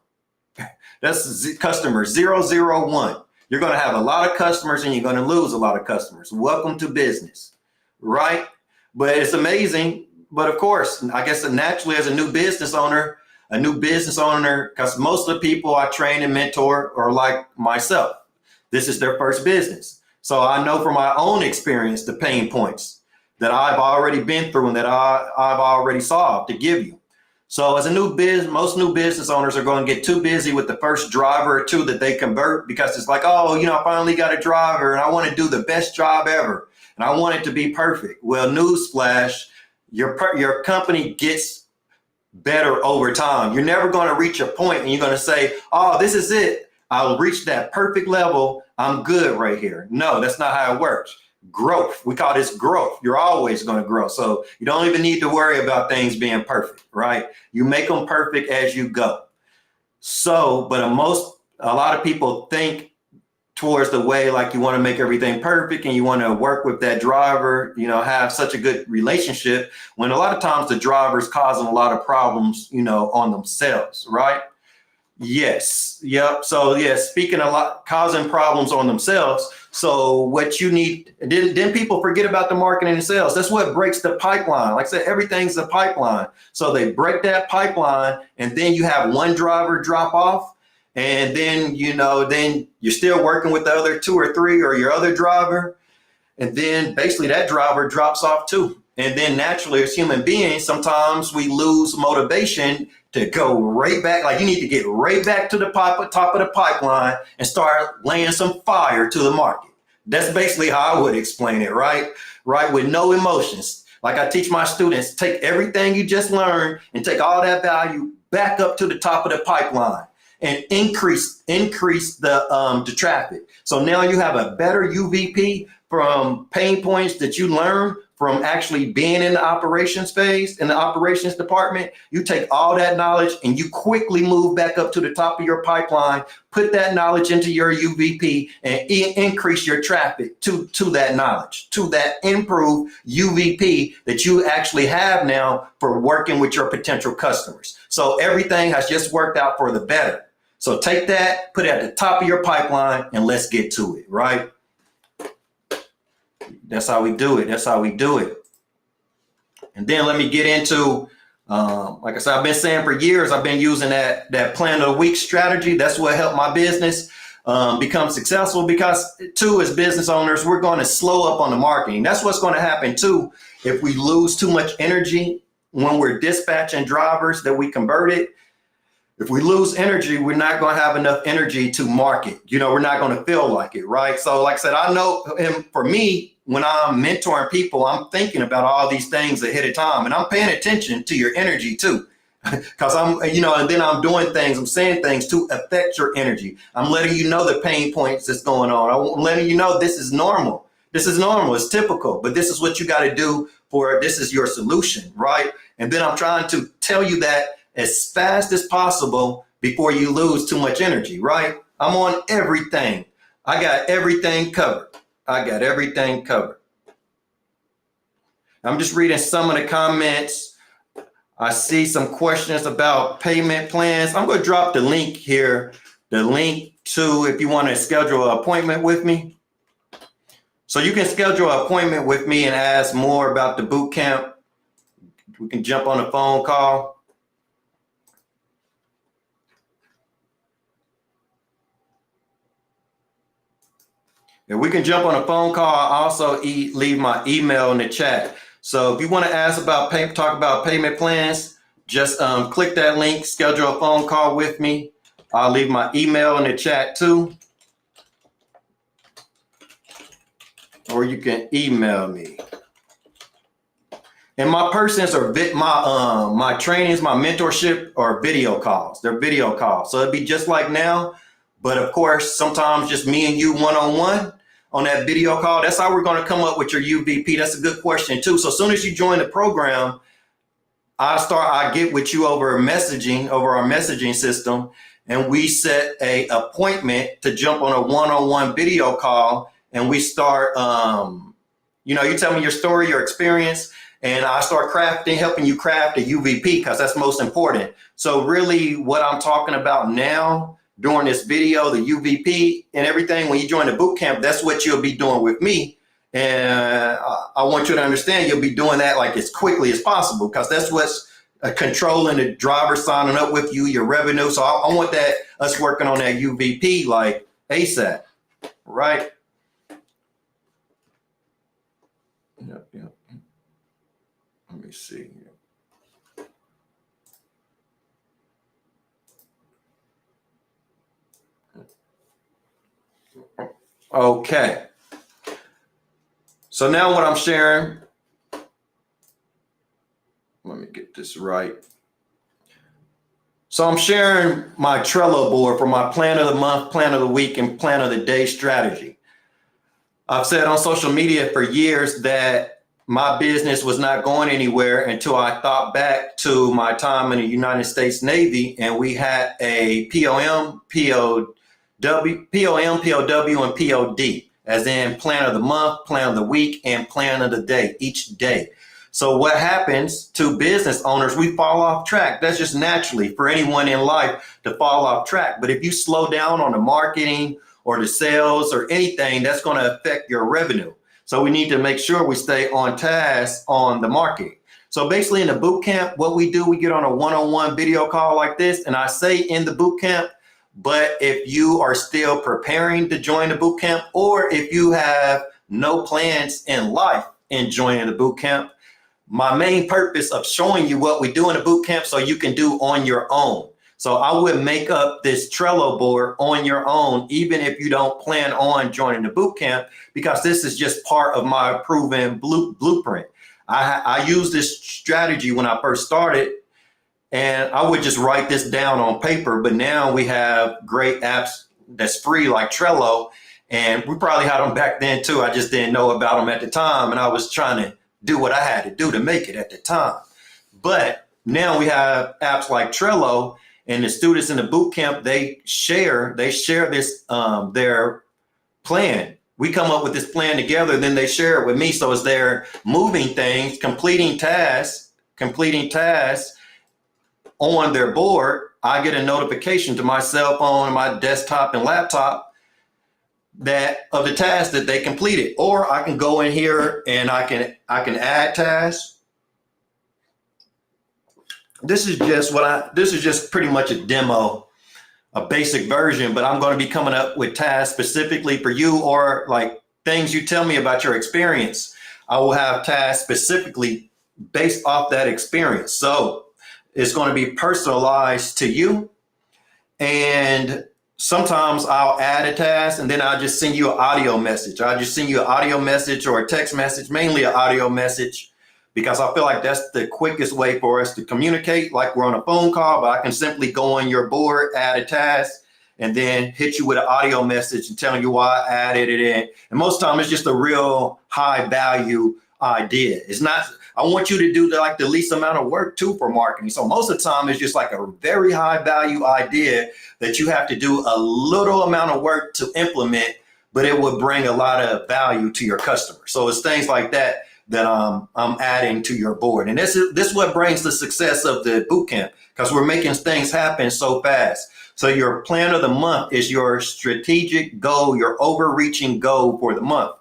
That's customer 001. You're going to have a lot of customers and you're going to lose a lot of customers. Welcome to business, right? But it's amazing. But of course, I guess naturally as a new business owner, because most of the people I train and mentor are like myself. This is their first business. So I know from my own experience the pain points that I've already been through and that I've already solved to give you. So as a new business, most new business owners are going to get too busy with the first driver or two that they convert, because it's like, oh, I finally got a driver and I want to do the best job ever and I want it to be perfect. Well, newsflash, your company gets better over time. You're never going to reach a point and you're going to say, oh, this is it. I'll reach that perfect level. I'm good right here. No, that's not how it works. Growth. We call this growth. You're always going to grow. So you don't even need to worry about things being perfect, right? You make them perfect as you go. So, but a lot of people think towards the way like you want to make everything perfect and you want to work with that driver, have such a good relationship, when a lot of times the driver's causing a lot of problems, on themselves, right? Yes. Yep. So yeah, speaking a lot, causing problems on themselves. So what you need, then people forget about the marketing and sales. That's what breaks the pipeline. Like I said, everything's a pipeline. So they break that pipeline and then you have one driver drop off. And then, then you're still working with the other 2 or 3 or your other driver. And then basically that driver drops off too. And then naturally as human beings, sometimes we lose motivation to go right back. Like you need to get right back to the top of the pipeline and start laying some fire to the market. That's basically how I would explain it, right? Right, with no emotions. Like I teach my students, take everything you just learned and take all that value back up to the top of the pipeline and increase the traffic. So now you have a better UVP from pain points that you learn from actually being in the operations phase, in the operations department, you take all that knowledge and you quickly move back up to the top of your pipeline, put that knowledge into your UVP and increase your traffic to that knowledge, to that improved UVP that you actually have now for working with your potential customers. So everything has just worked out for the better. So take that, put it at the top of your pipeline, and let's get to it, right? That's how we do it. That's how we do it. And then let me get into, like I said, I've been saying for years, I've been using that plan of the week strategy. That's what helped my business become successful, because too, as business owners, we're going to slow up on the marketing. That's what's going to happen too. If we lose too much energy when we're dispatching drivers that we converted, if we lose energy, we're not going to have enough energy to market. We're not going to feel like it, right? So like I said, I know, and for me, when I'm mentoring people, I'm thinking about all these things ahead of time, and I'm paying attention to your energy too, because and then I'm doing things, I'm saying things to affect your energy. I'm letting you know the pain points that's going on. I'm letting you know this is normal. This is normal. It's typical, but this is what you got to do this is your solution, right? And then I'm trying to tell you that as fast as possible before you lose too much energy, right? I'm on everything. I got everything covered. I got everything covered. I'm just reading some of the comments. I see some questions about payment plans. I'm going to drop the link here, the link to if you want to schedule an appointment with me. So you can schedule an appointment with me and ask more about the boot camp. We can jump on a phone call. If we can jump on a phone call, I'll also leave my email in the chat. So if you want to ask about talk about payment plans, just click that link, schedule a phone call with me. I'll leave my email in the chat too. Or you can email me. And my persons are my trainings, my mentorship are video calls. They're video calls. So it'd be just like now. But of course, sometimes just me and you one-on-one on that video call. That's how we're going to come up with your UVP. That's a good question too. So as soon as you join the program, I get with you over our messaging system, and we set a appointment to jump on a one-on-one video call, and we start, you tell me your story, your experience, and I start helping you craft a UVP, because that's most important. So really what I'm talking about now during this video, the UVP and everything, when you join the boot camp, that's what you'll be doing with me. And I want you to understand you'll be doing that like as quickly as possible, because that's what's controlling the driver signing up with you, your revenue. So I want us working on that UVP like ASAP, right? Yep. Let me see. Okay. So now what I'm sharing, let me get this right. So I'm sharing my Trello board for my plan of the month, plan of the week, and plan of the day strategy. I've said on social media for years that my business was not going anywhere until I thought back to my time in the United States Navy, and we had a POM, POW, and POD, as in plan of the month, plan of the week, and plan of the day, each day. So what happens to business owners, we fall off track. That's just naturally for anyone in life to fall off track. But if you slow down on the marketing or the sales or anything, that's going to affect your revenue. So we need to make sure we stay on task on the marketing. So basically in the boot camp, what we do, we get on a one-on-one video call like this. And I say in the boot camp, but if you are still preparing to join the boot camp, or if you have no plans in life in joining the boot camp, my main purpose of showing you what we do in the boot camp so you can do on your own. So I would make up this Trello board on your own, even if you don't plan on joining the boot camp, because this is just part of my proven blueprint. I used this strategy when I first started, and I would just write this down on paper. But now we have great apps that's free like Trello, and we probably had them back then too. I just didn't know about them at the time, and I was trying to do what I had to do to make it at the time. But now we have apps like Trello, and the students in the boot camp, they share this, their plan. We come up with this plan together, then they share it with me. So as they're moving things, completing tasks on their board, I get a notification to my cell phone, my desktop and laptop that of the task that they completed. Or I can go in here and I can add tasks. This is just pretty much a demo, a basic version, but I'm going to be coming up with tasks specifically for you, or like things you tell me about your experience. I will have tasks specifically based off that experience. So it's going to be personalized to you. And sometimes I'll add a task and then I'll just send you an audio message. I'll just send you an audio message or a text message, mainly an audio message, because I feel like that's the quickest way for us to communicate, like we're on a phone call, but I can simply go on your board, add a task, and then hit you with an audio message and telling you why I added it in. And most of the time it's just a real high value idea. It's not, I want you to do like the least amount of work too for marketing. So most of the time it's just like a very high value idea that you have to do a little amount of work to implement, but it would bring a lot of value to your customer. So it's things like that that I'm adding to your board. And this is what brings the success of the bootcamp, because we're making things happen so fast. So your plan of the month is your strategic goal, your overreaching goal for the month.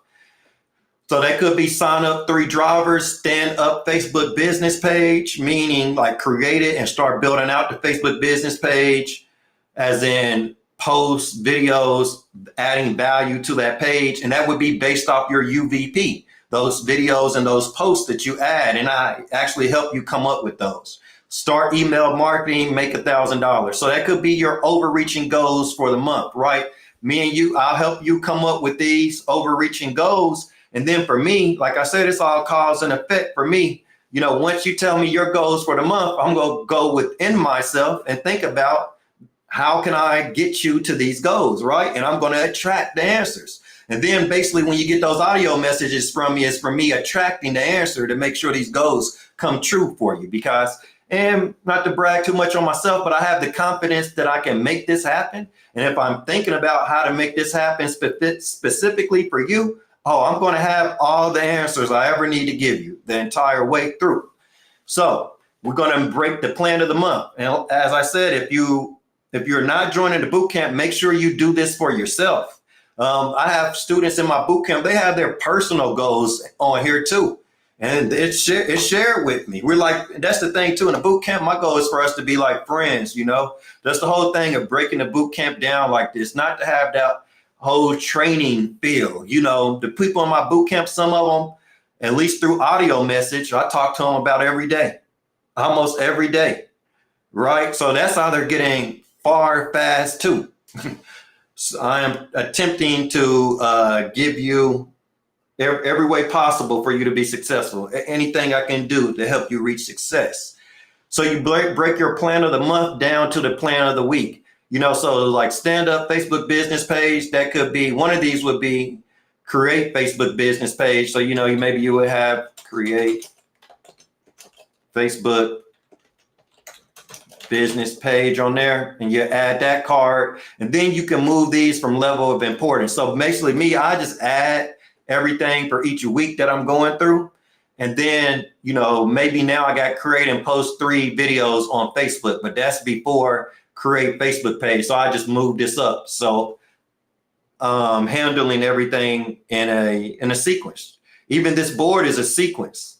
So that could be sign up 3 drivers, stand up Facebook business page, meaning like create it and start building out the Facebook business page, as in post videos, adding value to that page. And that would be based off your UVP, those videos and those posts that you add. And I actually help you come up with those. Start email marketing, make $1,000. So that could be your overreaching goals for the month, right? Me and you, I'll help you come up with these overreaching goals. And then for me, like I said, it's all cause and effect for me. You know, once you tell me your goals for the month, I'm going to go within myself and think about how can I get you to these goals, right? And I'm going to attract the answers. And then basically when you get those audio messages from me, it's for me attracting the answer to make sure these goals come true for you. Because, and not to brag too much on myself, but I have the confidence that I can make this happen. And if I'm thinking about how to make this happen specifically for you, I'm going to have all the answers I ever need to give you the entire way through. So we're going to break the plan of the month. And as I said, if you're not joining the bootcamp, make sure you do this for yourself. I have students in my bootcamp, they have their personal goals on here too. And it's shared with me. We're like, that's the thing too, in the bootcamp, my goal is for us to be like friends, you know. That's the whole thing of breaking the bootcamp down like this, not to have that whole training feel. You know, the people in my bootcamp, some of them, at least through audio message, I talk to them about every day, almost every day, right? So that's how they're getting far fast too. So I am attempting to give you every way possible for you to be successful. Anything I can do to help you reach success. So you break your plan of the month down to the plan of the week. You know, so like stand up Facebook business page, that could be, one of these would be create Facebook business page. So, you know, maybe you would have create Facebook business page on there, and you add that card, and then you can move these from level of importance. So basically me, I just add everything for each week that I'm going through. And then, you know, maybe now I got create and post 3 videos on Facebook, but that's before create Facebook page. So I just moved this up. So handling everything in a sequence. Even this board is a sequence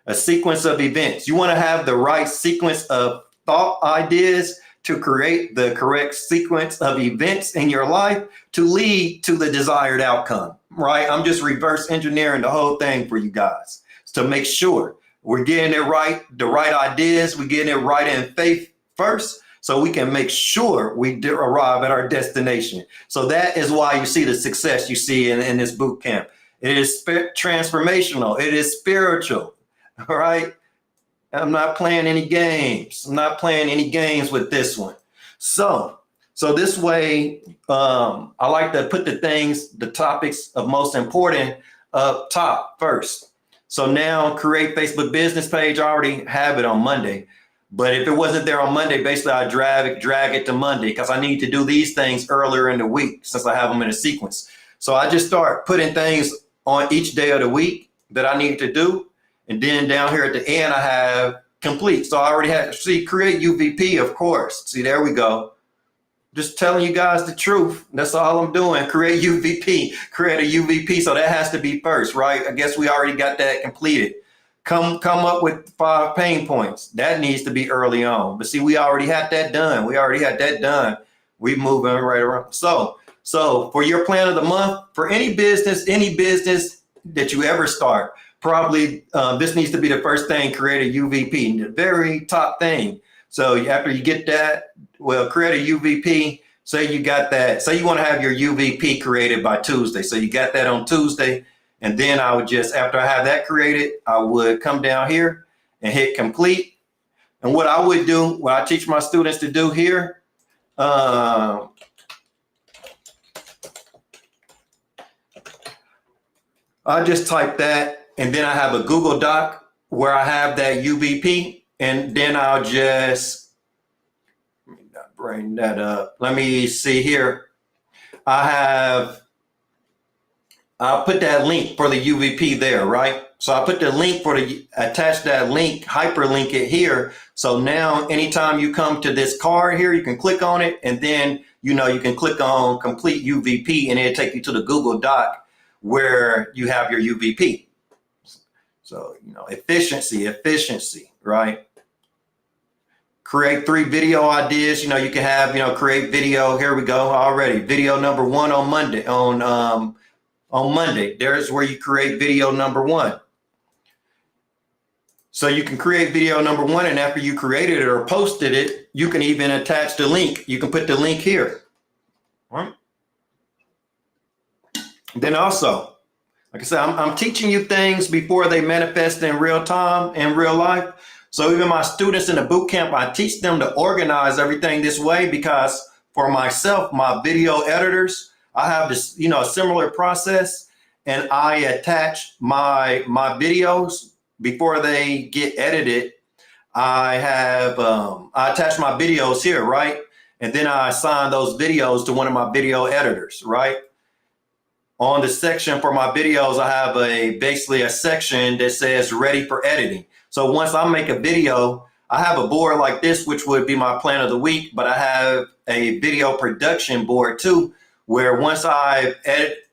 of events. You want to have the right sequence of thought ideas to create the correct sequence of events in your life to lead to the desired outcome, right? I'm just reverse engineering the whole thing for you guys to make sure we're getting it right, the right ideas, we're getting it right in faith first, so we can make sure we arrive at our destination. So that is why you see the success you see in this boot camp. It is transformational. It is spiritual, all right? I'm not playing any games. I'm not playing any games with this one. So this way, I like to put the topics of most important up top first. So now create Facebook business page. I already have it on Monday. But if it wasn't there on Monday, basically I drag it to Monday because I need to do these things earlier in the week since I have them in a sequence. So I just start putting things on each day of the week that I need to do. And then down here at the end, I have complete. So I already have, see, create UVP, of course. See, there we go. Just telling you guys the truth. That's all I'm doing. Create UVP, create a UVP. So that has to be first, right? I guess we already got that completed. Come up with 5 pain points. That needs to be early on. But see, we already had that done. We moving right around. So for your plan of the month, for any business that you ever start, probably this needs to be the first thing, create a UVP, the very top thing. So after you get that, well, create a UVP. Say you got that. Say you want to have your UVP created by Tuesday. So you got that on Tuesday. And then I would just, after I have that created, I would come down here and hit complete. And what I would do, what I teach my students to do here, I just type that, and then I have a Google Doc where I have that UVP, and then I'll just bring that up. Let me see here. I'll put that link for the UVP there, right? So I put the link attach that link, hyperlink it here. So now anytime you come to this card here, you can click on it, and then, you can click on complete UVP, and it'll take you to the Google Doc where you have your UVP. So, efficiency, right? Create 3 video ideas. You can have, create video. Here we go already. Video number 1 on Monday, on Monday. There's where you create video number 1. So you can create video number 1, and after you created it or posted it, you can even attach the link. You can put the link here. Right? Then also, like I said, I'm teaching you things before they manifest in real time, in real life. So even my students in the boot camp, I teach them to organize everything this way, because for myself, my video editors, I have this, a similar process, and I attach my videos before they get edited. I attach my videos here, right? And then I assign those videos to one of my video editors, right? On the section for my videos, I have basically a section that says ready for editing. So once I make a video, I have a board like this, which would be my plan of the week, but I have a video production board too, where once I've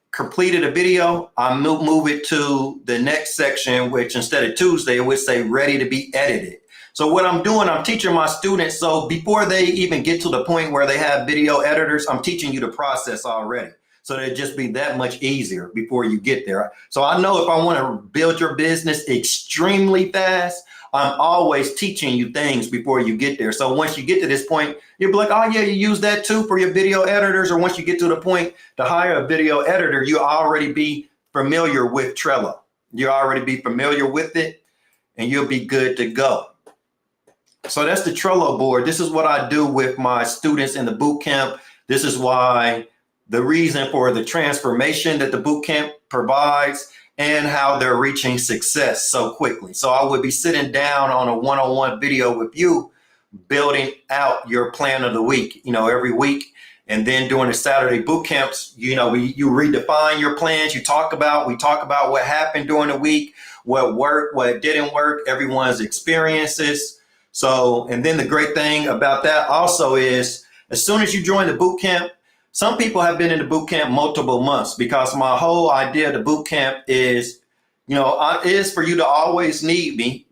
completed a video, I move it to the next section, which instead of Tuesday, it would say ready to be edited. So what I'm doing, I'm teaching my students. So before they even get to the point where they have video editors, I'm teaching you the process already. So it'd just be that much easier before you get there. So I know if I want to build your business extremely fast, I'm always teaching you things before you get there. So once you get to this point, you'll be like, oh yeah, you use that too for your video editors. Or once you get to the point to hire a video editor, you already be familiar with Trello. You already be familiar with it, and you'll be good to go. So that's the Trello board. This is what I do with my students in the boot camp. This is why the reason for the transformation that the boot camp provides, and how they're reaching success so quickly. So I would be sitting down on a one-on-one video with you, building out your plan of the week, every week. And then during the Saturday boot camps, you redefine your plans. We talk about what happened during the week, what worked, what didn't work, everyone's experiences. So, and then the great thing about that also is, as soon as you join the boot camp, some people have been in the boot camp multiple months, because my whole idea of the boot camp is, is for you to always need me,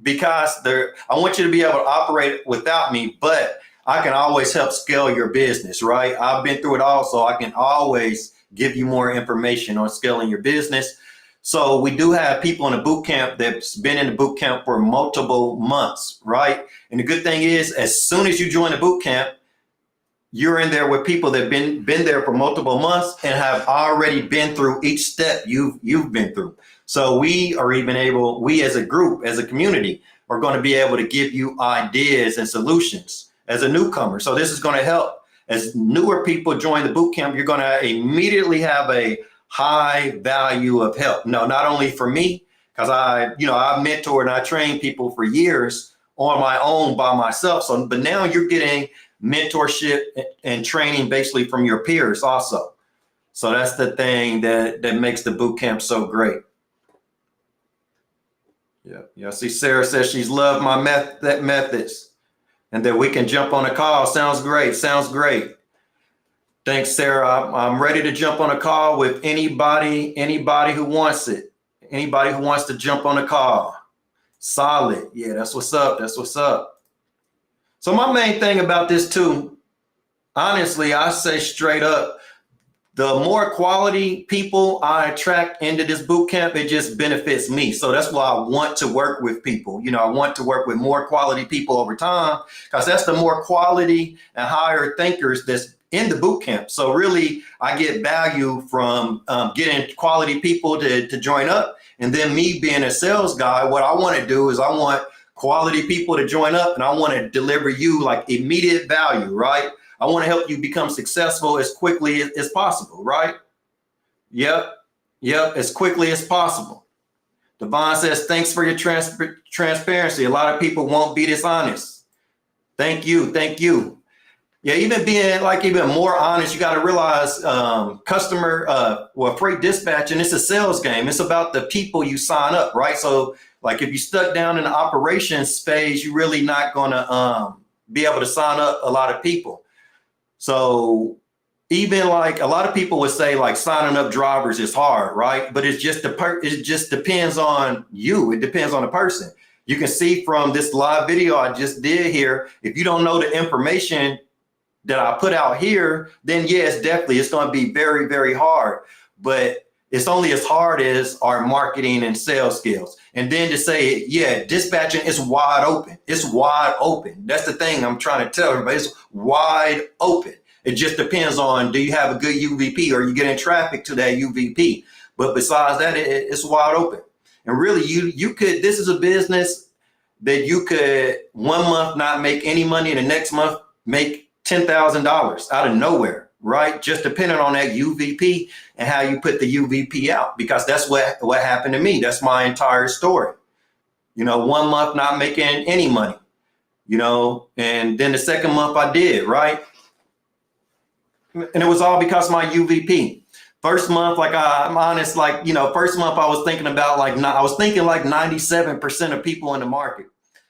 because I want you to be able to operate without me, but I can always help scale your business, right? I've been through it all, so I can always give you more information on scaling your business. So we do have people in the boot camp that's been in the boot camp for multiple months, right? And the good thing is, as soon as you join the boot camp, you're in there with people that have been there for multiple months and have already been through each step you've been through. So we as a group, as a community, are going to be able to give you ideas and solutions as a newcomer. So this is going to help. As newer people join the boot camp, you're going to immediately have a high value of help. No, not only for me, because I mentored and I trained people for years on my own by myself. So, but now you're getting mentorship and training basically from your peers also. So that's the thing that makes the boot camp so great. Yeah. See, Sarah says she's loved my methods, and that we can jump on a call. Sounds great. Sounds great. Thanks, Sarah. I'm ready to jump on a call with anybody who wants it. Anybody who wants to jump on a call. Solid. Yeah, that's what's up. That's what's up. So my main thing about this too, honestly, I say straight up, the more quality people I attract into this boot camp, it just benefits me. So that's why I want to work with people. I want to work with more quality people over time, because that's the more quality and higher thinkers that's in the boot camp. So really, I get value from getting quality people to join up. And then me being a sales guy, what I want to do is I want quality people to join up, and I want to deliver you like immediate value, right? I want to help you become successful as quickly as possible, right? Yep, as quickly as possible. Devon says, thanks for your transparency. A lot of people won't be dishonest. Thank you. Yeah, even being even more honest, you got to realize freight dispatching, it's a sales game. It's about the people you sign up, right? So like if you stuck down in the operations phase, you're really not going to be able to sign up a lot of people. So even like a lot of people would say like signing up drivers is hard, right? But it just depends on you. It depends on the person. You can see from this live video I just did here, if you don't know the information that I put out here, then yes, definitely it's going to be very, very hard. But it's only as hard as our marketing and sales skills. And then to say, yeah, dispatching is wide open. It's wide open. That's the thing I'm trying to tell everybody. It's wide open. It just depends on, do you have a good UVP or you getting traffic to that UVP? But besides that, it's wide open. And really, you could, this is a business that you could 1 month not make any money and the next month make $10,000 out of nowhere. Right? Just depending on that UVP and how you put the UVP out, because that's what happened to me. That's my entire story. 1 month not making any money, and then the second month I did, right? And it was all because of my UVP. First month, I'm honest, first month I was thinking about like 97% of people in the market.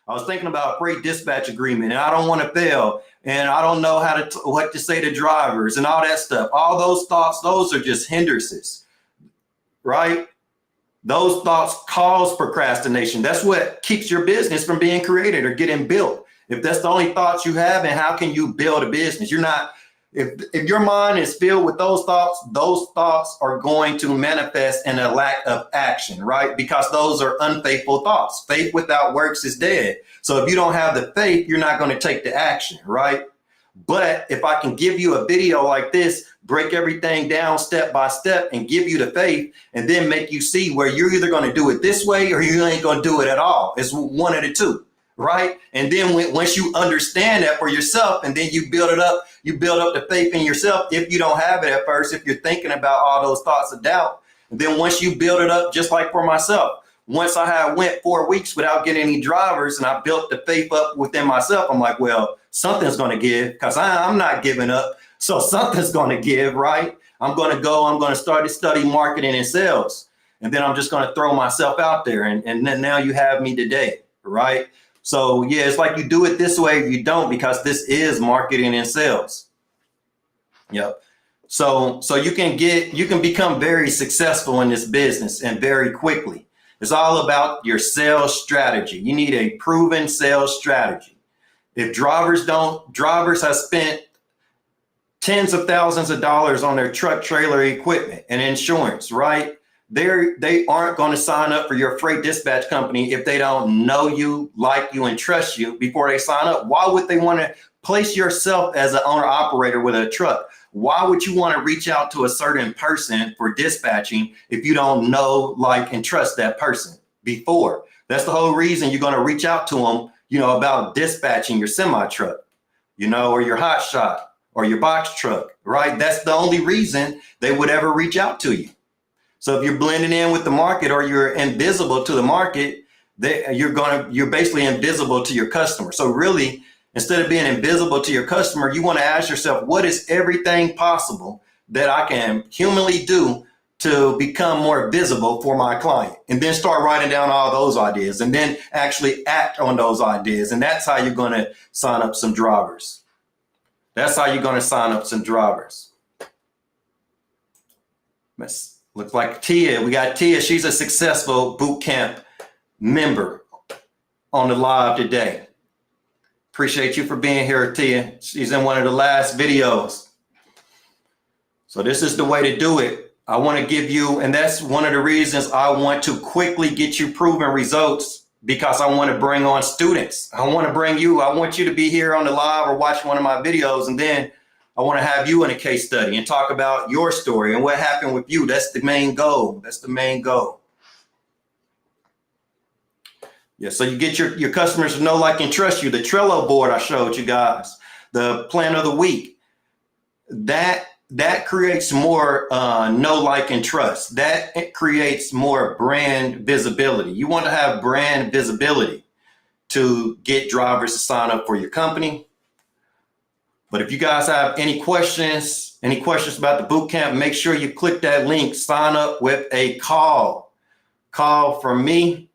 I was thinking about a freight dispatch agreement, and I don't want to fail, and I don't know what to say to drivers and all that stuff. All those thoughts, those are just hindrances, right? Those thoughts cause procrastination. That's what keeps your business from being created or getting built. If that's the only thoughts you have, and how can you build a business? You're not. If your mind is filled with those thoughts are going to manifest in a lack of action, right? Because those are unfaithful thoughts. Faith without works is dead. So if you don't have the faith, you're not going to take the action, right? But if I can give you a video like this, break everything down step by step and give you the faith, and then make you see where you're either going to do it this way or you ain't going to do it at all. It's one of the two, right? And then once you understand that for yourself, and then you build it up, you build up the faith in yourself. If you don't have it at first, if you're thinking about all those thoughts of doubt, and then once you build it up, just like for myself, once I went 4 weeks without getting any drivers and I built the faith up within myself, I'm like, well, something's going to give, because I'm not giving up. So something's going to give, right? I'm going to start to study marketing and sales. And then I'm just going to throw myself out there. And then now you have me today, right? So yeah, it's like you do it this way or you don't, because this is marketing and sales. Yep. So you can become very successful in this business, and very quickly. It's all about your sales strategy. You need a proven sales strategy. If drivers have spent tens of thousands of dollars on their truck, trailer equipment and insurance, right? They aren't going to sign up for your freight dispatch company if they don't know you, like you, and trust you before they sign up. Why would they want to place yourself as an owner operator with a truck? Why would you want to reach out to a certain person for dispatching if you don't know, like, and trust that person before? That's the whole reason you're going to reach out to them, about dispatching your semi truck, or your hot shot or your box truck, right? That's the only reason they would ever reach out to you. So if you're blending in with the market or you're invisible to the market, you're basically invisible to your customer. So really, instead of being invisible to your customer, you want to ask yourself, what is everything possible that I can humanly do to become more visible for my client? And then start writing down all those ideas and then actually act on those ideas. And that's how you're going to sign up some drivers. That's how you're going to sign up some drivers. Looks like Tia. We got Tia. She's a successful bootcamp member on the live today. Appreciate you for being here, Tia. She's in one of the last videos. So this is the way to do it. I want to give you, and that's one of the reasons I want to quickly get you proven results, because I want to bring on students. I want you to be here on the live or watch one of my videos, and then I want to have you in a case study and talk about your story and what happened with you. That's the main goal. That's the main goal. Yeah, so you get your customers to know, like, and trust you. The Trello board I showed you guys, the plan of the week, that creates more know, like, and trust. That creates more brand visibility. You want to have brand visibility to get drivers to sign up for your company. But if you guys have any questions about the bootcamp, make sure you click that link, sign up with a call from me.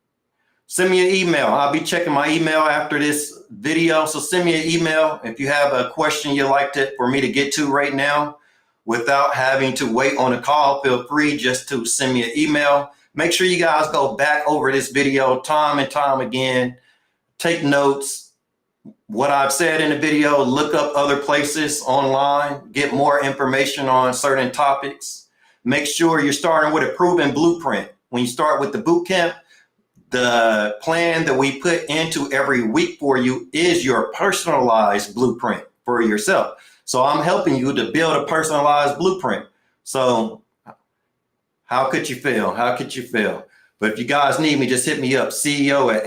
Send me an email. I'll be checking my email after this video. So send me an email if you have a question you'd like for me to get to right now without having to wait on a call. Feel free just to send me an email. Make sure you guys go back over this video time and time again. Take notes. What I've said in the video, look up other places online, get more information on certain topics. Make sure you're starting with a proven blueprint. When you start with the bootcamp, the plan that we put into every week for you is your personalized blueprint for yourself. So I'm helping you to build a personalized blueprint. So how could you fail? How could you fail? But if you guys need me, just hit me up, CEO@Antoine.